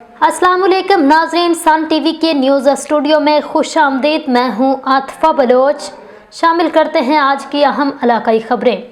अस्सलाम वालेकुम नाज़रीन, सन टीवी के न्यूज़ स्टूडियो में खुश आमदीद। मैं हूँ आतिफा बलोच। शामिल करते हैं आज की अहम इलाकाई खबरें।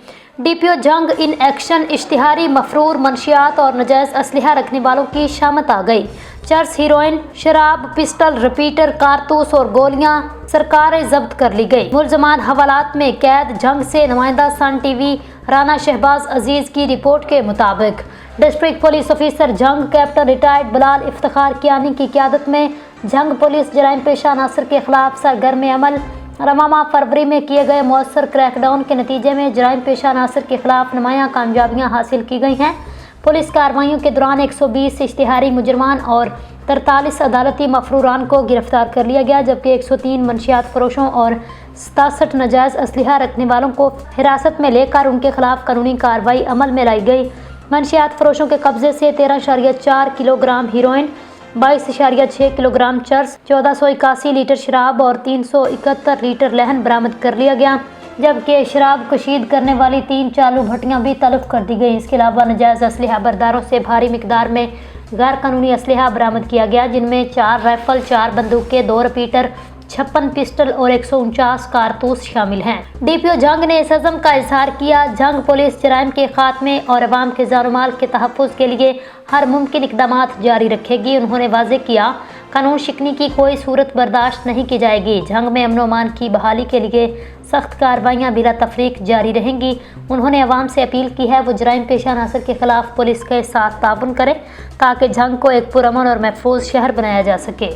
DPO जंग इन एक्शन, इश्तिहारी मफरूर मंशियात और नजायज़ असलहा रखने वालों की शामत आ गई। चर्स, हीरोइन, शराब, पिस्टल, रिपीटर, कारतूस और गोलियां सरकारें जब्त कर ली गई। मुलजमान हवालात में कैद। जंग से नुमाइंदा सन टीवी राना शहबाज अजीज़ की रिपोर्ट के मुताबिक डिस्ट्रिक्ट पुलिस ऑफिसर जंग कैप्टन रिटायर्ड बिलाल इफ्तिखार कियानी की क़यादत में जंग पुलिस जराइम पेशा अनासर के खिलाफ सरगर्म अमल। रवामा फरवरी में किए गए मौसर क्रैकडाउन के नतीजे में जराइम पेशा अनासर के खिलाफ नुमायाँ कामयाबियाँ हासिल की गई हैं। पुलिस कार्रवाइयों के दौरान 120 इश्तिहारी मुजरमान और 43 अदालती मफरूरान को गिरफ्तार कर लिया गया, जबकि 103 मंशियात फरोशों और 67 नाजायज़ असलहा रखने वालों को हिरासत में लेकर उनके खिलाफ कानूनी कार्रवाई अमल में लाई गई। मंशियात फरोशों के कब्जे से 13.4 kilogram heroine, 22.6 kilogram cheers, 1481 litre शराब और 371 लीटर लहन बरामद कर लिया गया, जबकि शराब कशीद करने वाली 3 चालू भट्टियां भी तलब कर दी गई। इसके अलावा नाजायज़ असलहा बरदारों से भारी मिकदार में गैर कानूनी असलहा बरामद किया गया, जिनमें 4 राइफल, 4 बंदूकें, 2 रिपीटर, 56 पिस्टल और 149 कारतूस शामिल हैं। DPO जंग ने इस अज़म का इजहार किया। जंग पुलिस जराइम के खात्मे और अवाम के जान माल के तहफ़्फ़ुज़ के लिए हर मुमकिन इक़दामात जारी रखेगी। उन्होंने वाज़ेह किया, कानून शिकनी की कोई सूरत बर्दाश्त नहीं की जाएगी। जंग में अमन अमान की बहाली के लिए सख्त कार्रवाइयाँ बिला तफरीक जारी रहेंगी। उन्होंने अवाम से अपील की है वो जराइम पेशा अनासर के खिलाफ पुलिस के साथ ताउन करें ताकि जंग को एक पुरअमन और महफूज शहर बनाया जा सके।